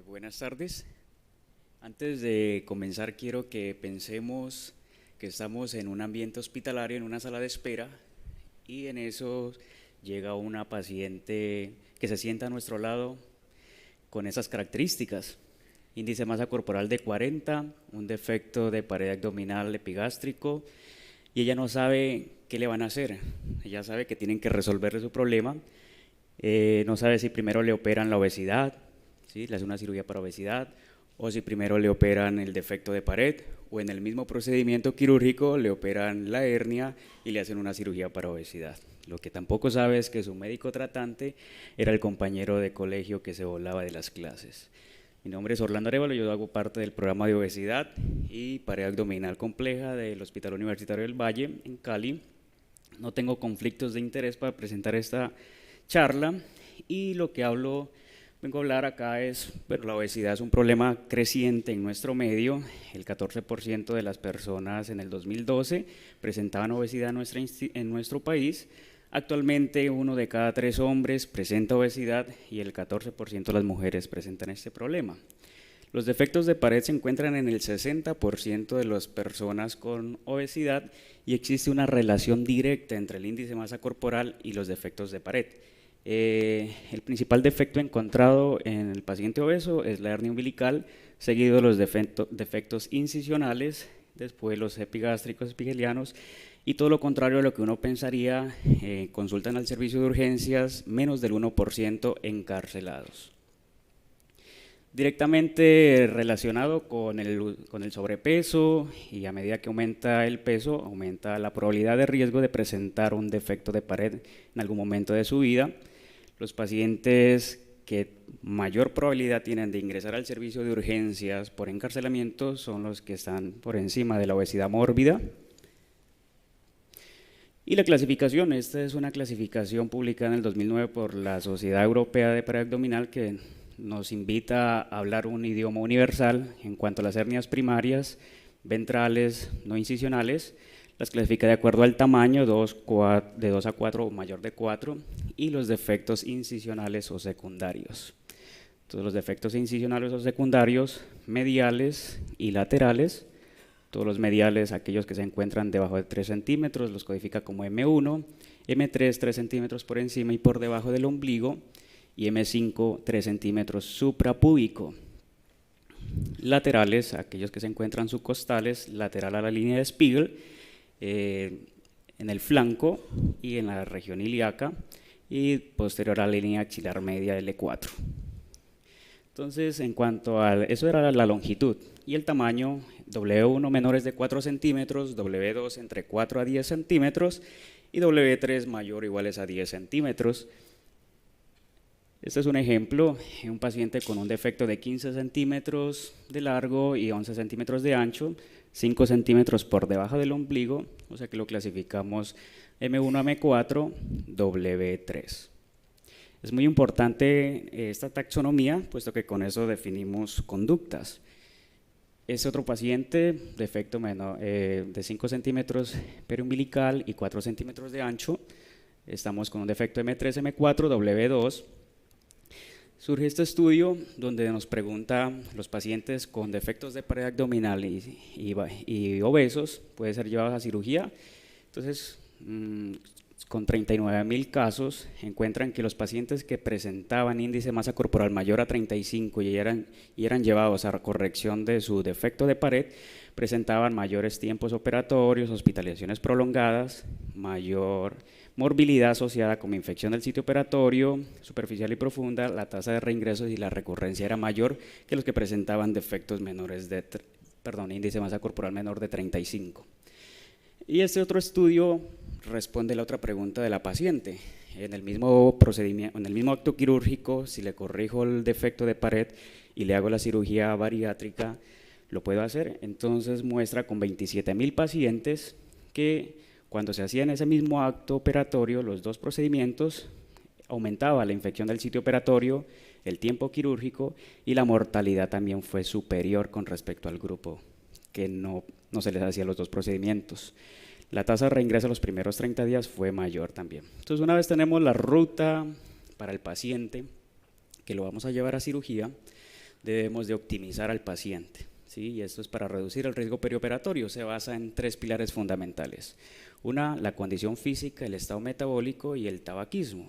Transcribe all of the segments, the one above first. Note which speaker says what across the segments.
Speaker 1: Buenas tardes. Antes de comenzar quiero que pensemos que estamos en un ambiente hospitalario, en una sala de espera, y en eso llega una paciente que se sienta a nuestro lado con esas características. Índice de masa corporal de 40, un defecto de pared abdominal epigástrico, y ella no sabe qué le van a hacer. Ella sabe que tienen que resolverle su problema. No sabe si primero le operan la obesidad, ¿sí? Le hacen una cirugía para obesidad, o si primero le operan el defecto de pared, o en el mismo procedimiento quirúrgico le operan la hernia y le hacen una cirugía para obesidad. Lo que tampoco sabe es que su médico tratante era el compañero de colegio que se volaba de las clases. Mi nombre es Orlando Arévalo, yo hago parte del programa de obesidad y pared abdominal compleja del Hospital Universitario del Valle en Cali. No tengo conflictos de interés para presentar esta charla, y lo que vengo a hablar acá es, bueno, la obesidad es un problema creciente en nuestro medio. El 14% de las personas en el 2012 presentaban obesidad en nuestro país. Actualmente 1 de cada 3 hombres presenta obesidad y el 14% de las mujeres presentan este problema. Los defectos de pared se encuentran en el 60% de las personas con obesidad y existe una relación directa entre el índice de masa corporal y los defectos de pared. El principal defecto encontrado en el paciente obeso es la hernia umbilical, seguido de los defectos incisionales, después los epigástricos, epigelianos, y todo lo contrario a lo que uno pensaría, consultan al servicio de urgencias menos del 1% encarcelados. Directamente relacionado con el sobrepeso, y a medida que aumenta el peso, aumenta la probabilidad de riesgo de presentar un defecto de pared en algún momento de su vida. Los pacientes que mayor probabilidad tienen de ingresar al servicio de urgencias por encarcelamiento son los que están por encima de la obesidad mórbida. Y la clasificación, esta es una clasificación publicada en el 2009 por la Sociedad Europea de Pared Abdominal, que nos invita a hablar un idioma universal en cuanto a las hernias primarias, ventrales, no incisionales. Las clasifica de acuerdo al tamaño, de 2 a 4 o mayor de 4, y los defectos incisionales o secundarios. Entonces, los defectos incisionales o secundarios, mediales y laterales. Todos los mediales, aquellos que se encuentran debajo de 3 centímetros, los codifica como M1, M3, 3 centímetros por encima y por debajo del ombligo, y M5, 3 centímetros suprapúbico. Laterales, aquellos que se encuentran subcostales, lateral a la línea de Spiegel, en el flanco y en la región ilíaca, y posterior a la línea axilar media L4. Entonces, en cuanto a eso, era la longitud, y el tamaño, W1 menores de 4 centímetros, W2 entre 4 a 10 centímetros y W3 mayor o iguales a 10 centímetros. Este es un ejemplo, un paciente con un defecto de 15 centímetros de largo y 11 centímetros de ancho, 5 centímetros por debajo del ombligo, o sea que lo clasificamos M1 a M4, W3. Es muy importante esta taxonomía, puesto que con eso definimos conductas. Este otro paciente, defecto de 5 centímetros periumbilical y 4 centímetros de ancho, estamos con un defecto M3, M4, W2. Surge este estudio donde nos pregunta los pacientes con defectos de pared abdominal y obesos, ¿puede ser llevados a cirugía? Entonces, con 39.000 casos, encuentran que los pacientes que presentaban índice de masa corporal mayor a 35 y eran llevados a corrección de su defecto de pared, presentaban mayores tiempos operatorios, hospitalizaciones prolongadas, mayor morbilidad asociada como infección del sitio operatorio, superficial y profunda, la tasa de reingresos y la recurrencia era mayor que los que presentaban defectos índice de masa corporal menor de 35. Y este otro estudio responde a la otra pregunta de la paciente. En el mismo procedimiento, en el mismo acto quirúrgico, si le corrijo el defecto de pared y le hago la cirugía bariátrica, ¿lo puedo hacer? Entonces muestra con 27.000 pacientes que cuando se hacía en ese mismo acto operatorio los dos procedimientos, aumentaba la infección del sitio operatorio, el tiempo quirúrgico, y la mortalidad también fue superior con respecto al grupo que no se les hacía los dos procedimientos. La tasa de reingreso a los primeros 30 días fue mayor también. Entonces, una vez tenemos la ruta para el paciente, que lo vamos a llevar a cirugía, debemos de optimizar al paciente, ¿sí? Y esto es para reducir el riesgo perioperatorio. Se basa en 3 pilares fundamentales. Una, la condición física, el estado metabólico y el tabaquismo.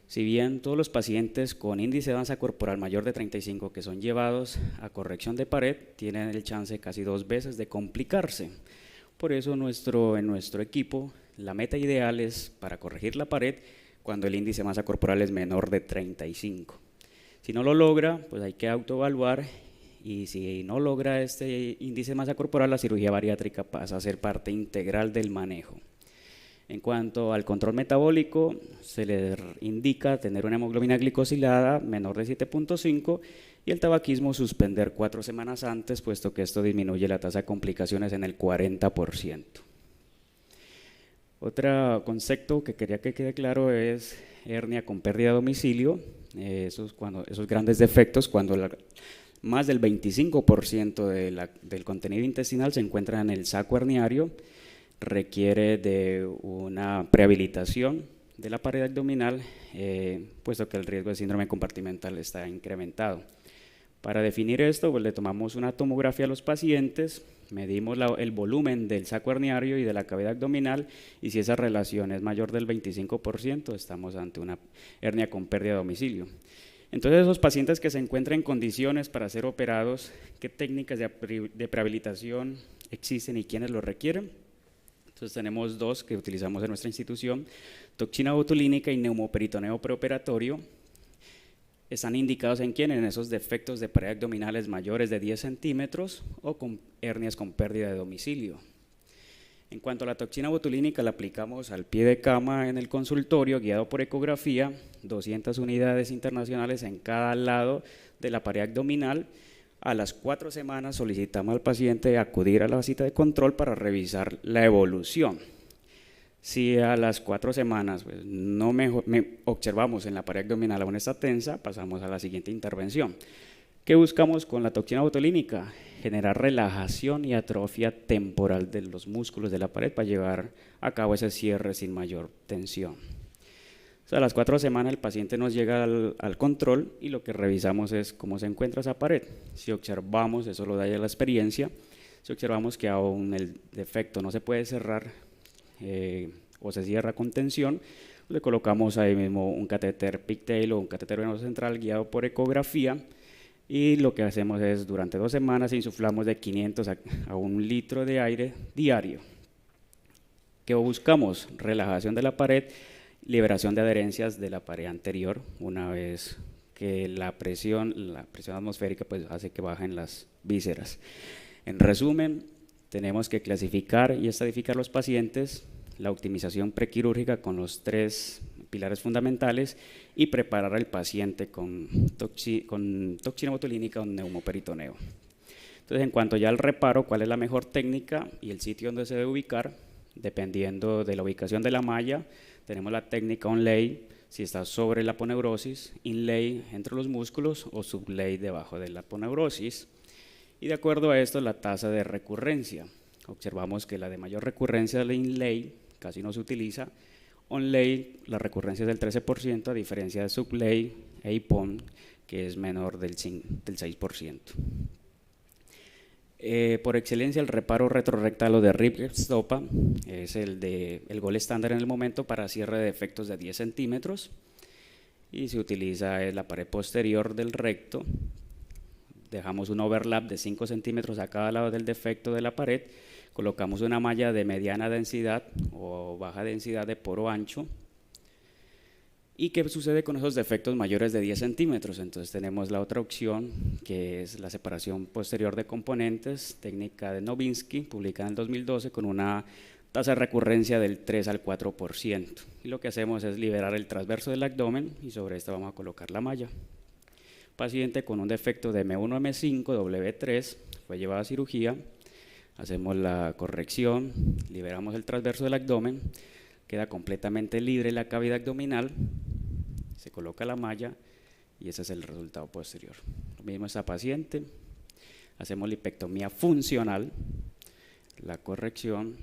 Speaker 1: Si bien todos los pacientes con índice de masa corporal mayor de 35 que son llevados a corrección de pared tienen el chance casi 2 veces de complicarse. Por eso en nuestro equipo la meta ideal es para corregir la pared cuando el índice de masa corporal es menor de 35. Si no lo logra, pues hay que autoevaluar, y si no logra este índice de masa corporal, la cirugía bariátrica pasa a ser parte integral del manejo. En cuanto al control metabólico, se le indica tener una hemoglobina glicosilada menor de 7.5 y el tabaquismo suspender 4 semanas antes, puesto que esto disminuye la tasa de complicaciones en el 40%. Otro concepto que quería que quede claro es hernia con pérdida de domicilio. Esos grandes defectos, cuando más del 25% del contenido intestinal se encuentra en el saco herniario, requiere de una prehabilitación de la pared abdominal, puesto que el riesgo de síndrome compartimental está incrementado. Para definir esto, pues le tomamos una tomografía a los pacientes, medimos el volumen del saco herniario y de la cavidad abdominal, y si esa relación es mayor del 25%, estamos ante una hernia con pérdida de domicilio. Entonces, esos pacientes que se encuentran en condiciones para ser operados, ¿qué técnicas de prehabilitación existen y quiénes lo requieren? Entonces tenemos 2 que utilizamos en nuestra institución: toxina botulínica y neumoperitoneo preoperatorio. Están indicados en quién, en esos defectos de pared abdominales mayores de 10 centímetros o con hernias con pérdida de domicilio. En cuanto a la toxina botulínica, la aplicamos al pie de cama en el consultorio, guiado por ecografía, 200 unidades internacionales en cada lado de la pared abdominal. A las 4 semanas solicitamos al paciente acudir a la cita de control para revisar la evolución. Si a las 4 semanas pues, no observamos en la pared abdominal aún está tensa, pasamos a la siguiente intervención. ¿Qué buscamos con la toxina botulínica? Generar relajación y atrofia temporal de los músculos de la pared para llevar a cabo ese cierre sin mayor tensión. O sea, a las 4 semanas el paciente nos llega al control y lo que revisamos es cómo se encuentra esa pared. Si observamos, eso lo da ya la experiencia, si observamos que aún el defecto no se puede cerrar o se cierra con tensión, le colocamos ahí mismo un catéter pigtail o un catéter venoso central guiado por ecografía, y lo que hacemos es durante 2 semanas insuflamos de 500 a 1 litro de aire diario. ¿Qué buscamos? Relajación de la pared, liberación de adherencias de la pared anterior, una vez que la presión atmosférica pues hace que bajen las vísceras. En resumen, tenemos que clasificar y estadificar los pacientes, la optimización prequirúrgica con los 3 pilares fundamentales y preparar al paciente con toxina botulínica o neumoperitoneo. Entonces, en cuanto ya al reparo, ¿cuál es la mejor técnica y el sitio donde se debe ubicar? Dependiendo de la ubicación de la malla, tenemos la técnica onlay, si está sobre la aponeurosis, inlay entre los músculos o sublay debajo de la aponeurosis. Y de acuerdo a esto, la tasa de recurrencia. Observamos que la de mayor recurrencia de la inlay casi no se utiliza. Onlay, la recurrencia es del 13%, a diferencia de sublay e IPON, que es menor del 6%. Por excelencia, el reparo retrorectal o de Rip-Stopa es el gol estándar en el momento para cierre de defectos de 10 centímetros y se utiliza la pared posterior del recto. Dejamos un overlap de 5 centímetros a cada lado del defecto de la pared, colocamos una malla de mediana densidad o baja densidad de poro ancho. ¿Y qué sucede con esos defectos mayores de 10 centímetros? Entonces tenemos la otra opción, que es la separación posterior de componentes, técnica de Nowinski, publicada en el 2012, con una tasa de recurrencia del 3 al 4%. Y lo que hacemos es liberar el transverso del abdomen y sobre esto vamos a colocar la malla. Paciente con un defecto de M1, M5, W3, fue llevado a cirugía, hacemos la corrección, liberamos el transverso del abdomen, queda completamente libre la cavidad abdominal, se coloca la malla y ese es el resultado posterior. Lo mismo esta paciente, hacemos lipectomía funcional, la corrección,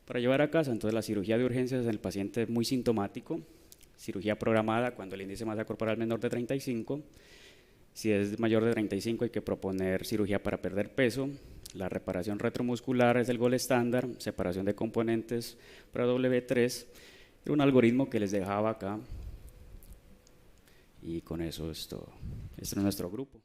Speaker 1: para llevar a casa. Entonces la cirugía de urgencias en el paciente es muy sintomático, cirugía programada cuando el índice de masa corporal menor de 35, Si es mayor de 35 hay que proponer cirugía para perder peso. La reparación retromuscular es el gol estándar, separación de componentes para W3. Era un algoritmo que les dejaba acá. Y con eso es todo. Este es nuestro grupo.